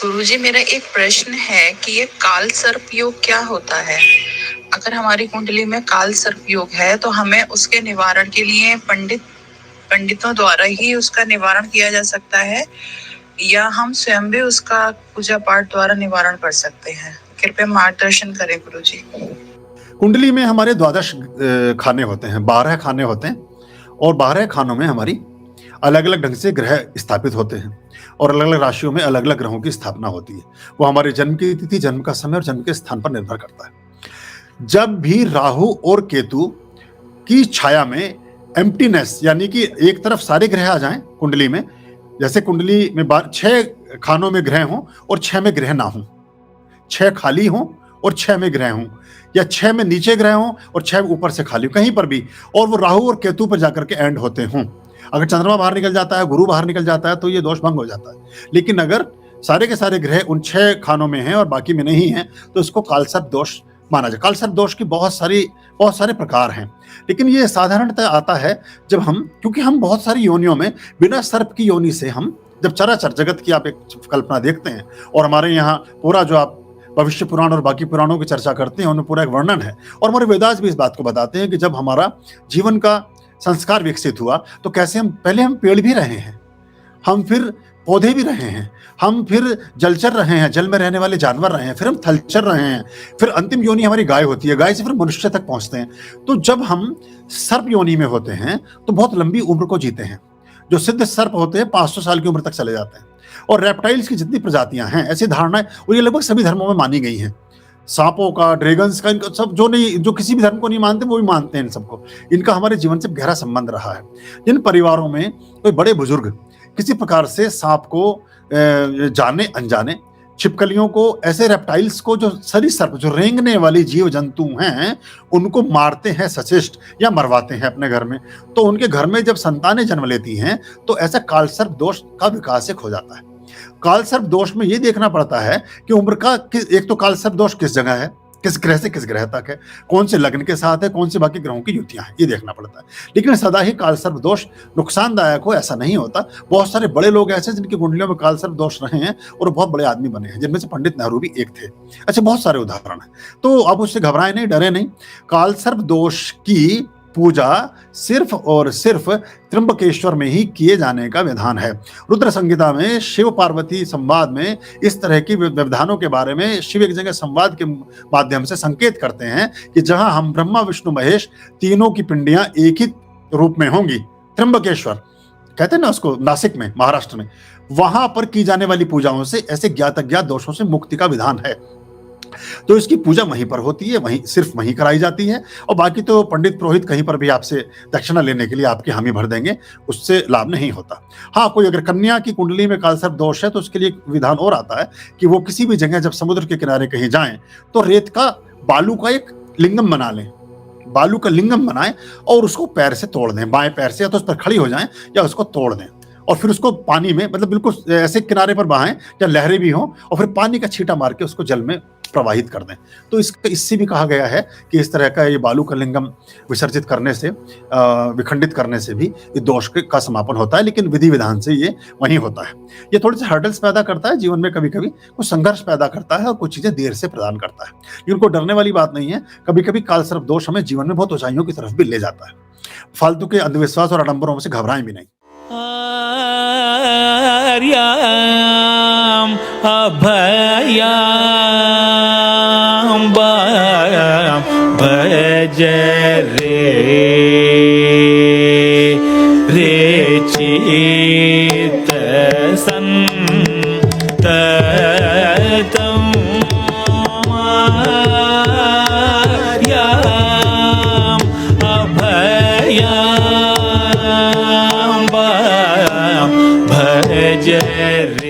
गुरुजी, मेरा एक प्रश्न है कि ये काल सर्प योग क्या होता है? अगर हमारी कुंडली में काल सर्प योग है तो हमें उसके निवारण के लिए पंडितों द्वारा ही उसका निवारण किया जा सकता है, या हम स्वयं भी उसका पूजा पाठ द्वारा निवारण कर सकते हैं? कृपया मार्गदर्शन करें गुरुजी। कुंडली में हमारे द्वादश खाने होते हैं, 12 खाने होते हैं और 12 खानों में हमारी अलग अलग ढंग से ग्रह स्थापित होते हैं और अलग अलग राशियों में अलग अलग ग्रहों की स्थापना होती है। वो हमारे जन्म की तिथि, जन्म का समय और जन्म के स्थान पर निर्भर करता है। जब भी राहु और केतु की छाया में एम्प्टीनेस, यानी कि एक तरफ सारे ग्रह आ जाएं कुंडली में, जैसे कुंडली में 6 खानों में ग्रह हों और 6 में ग्रह ना हों, 6 खाली हों और 6 में ग्रह हों, या 6 में नीचे ग्रह हों और 6 ऊपर से खाली, कहीं पर भी, और वो राहु और केतु पर जाकर के एंड होते हों। अगर चंद्रमा बाहर निकल जाता है, गुरु बाहर निकल जाता है, तो ये दोष भंग हो जाता है। लेकिन अगर सारे के सारे ग्रह उन 6 खानों में हैं और बाकी में नहीं हैं, तो इसको कालसर्प दोष माना जाए। कालसर्प दोष की बहुत सारे प्रकार हैं, लेकिन ये साधारणतः आता है जब क्योंकि हम बहुत सारी योनियों में बिना सर्प की योनि से जब चराचर जगत की आप एक कल्पना देखते हैं, और हमारे यहाँ पूरा जो आप भविष्य पुराण और बाकी पुराणों की चर्चा करते हैं, उनमें पूरा एक वर्णन है, और हमारे वेदास भी इस बात को बताते हैं कि जब हमारा जीवन का संस्कार विकसित हुआ तो कैसे पहले हम पेड़ भी रहे हैं, हम फिर पौधे भी रहे हैं, हम फिर जलचर रहे हैं, जल में रहने वाले जानवर रहे हैं, फिर हम थलचर रहे हैं, फिर अंतिम योनि हमारी गाय होती है, गाय से फिर मनुष्य तक पहुंचते हैं। तो जब हम सर्प योनि में होते हैं तो बहुत लंबी उम्र को जीते हैं। जो सिद्ध सर्प होते हैं 500 साल की उम्र तक चले जाते हैं। और रेप्टाइल्स की जितनी प्रजातियां हैं, ऐसी धारणाएं, और ये लगभग सभी धर्मों में मानी गई हैं। सांपों का, ड्रैगन्स का, इनका सब, जो किसी भी धर्म को नहीं मानते वो भी मानते हैं इन सबको। इनका हमारे जीवन से गहरा संबंध रहा है। जिन परिवारों में कोई बड़े बुजुर्ग किसी प्रकार से सांप को जाने अनजाने, छिपकलियों को, ऐसे रेप्टाइल्स को, जो सरीसृप, जो रेंगने वाली जीव जंतु हैं, उनको मारते हैं सचेष्ट या मरवाते हैं अपने घर में, तो उनके घर में जब संतानें जन्म लेती हैं तो ऐसा कालसर्प दोष का विकास हो जाता है। कालसर्प दोष में ये देखना पड़ता है कि उम्र का एक तो कालसर्प दोष किस जगह है, किस ग्रह से किस ग्रह तक है, कौन से लग्न के साथ है, कौन से बाकी ग्रहों की युतियां हैं, ये देखना पड़ता है। लेकिन सदा ही कालसर्प दोष नुकसानदायक हो ऐसा नहीं होता। बहुत सारे बड़े लोग ऐसे जिनकी कुंडलियों में कालसर्प दोष रहे हैं और बहुत बड़े आदमी बने हैं, जिनमें से पंडित नेहरू भी एक थे। अच्छा, बहुत सारे उदाहरण हैं, तो आप उससे घबराएं नहीं, डरे नहीं। कालसर्प दोष की पूजा सिर्फ और सिर्फ त्र्यंबकेश्वर में ही किए जाने का विधान है। रुद्र संहिता में शिव पार्वती संवाद में इस तरह की विधानों के बारे में शिव एक जगह संवाद के माध्यम से संकेत करते हैं कि जहां हम ब्रह्मा विष्णु महेश तीनों की पिंडियां एक ही रूप में होंगी, त्र्यंबकेश्वर कहते हैं ना उसको, नासिक में, महाराष्ट्र में, वहां पर की जाने वाली पूजाओं से ऐसे ज्ञात अज्ञात दोषों से मुक्ति का विधान है। तो इसकी पूजा वहीं पर होती है, सिर्फ वहीं कराई जाती है, और बाकी तो पंडित पुरोहित कहीं पर भी आपसे दक्षिणा लेने के लिए आपकी हामी भर देंगे, उससे लाभ नहीं होता। हाँ, कोई अगर कन्या की कुंडली में कालसर्प दोष है तो उसके लिए विधान और आता है कि वो किसी भी जगह जब समुद्र के किनारे कहीं जाएं तो रेत का, बालू का एक लिंगम बना लें, बालू का लिंगम बनाएं और उसको पैर से तोड़ दें, बाएं पैर से, या तो उस पर खड़ी हो जाएं या उसको तोड़ दें, और फिर उसको पानी में, मतलब बिल्कुल ऐसे किनारे पर बहाएं या लहरें भी हों, और फिर पानी का छींटा मार के उसको जल में प्रवाहित कर दें। तो इससे भी कहा गया है कि इस तरह का ये बालू का लिंगम विसर्जित करने से, विखंडित करने से भी ये दोष का समापन होता है, लेकिन विधि विधान से ये वहीं होता है। ये थोड़े से हर्डल्स पैदा करता है जीवन में, कभी कभी कुछ संघर्ष पैदा करता है और कुछ चीजें देर से प्रदान करता है, लेकिन उनको डरने वाली बात नहीं है। कभी कभी कालसर्प दोष हमें जीवन में बहुत ऊंचाइयों की तरफ भी ले जाता है। फालतू के अंधविश्वास और आडंबरों से घबराएं भी नहीं। अभयाम भज रे चित संततम अभयाम भज रे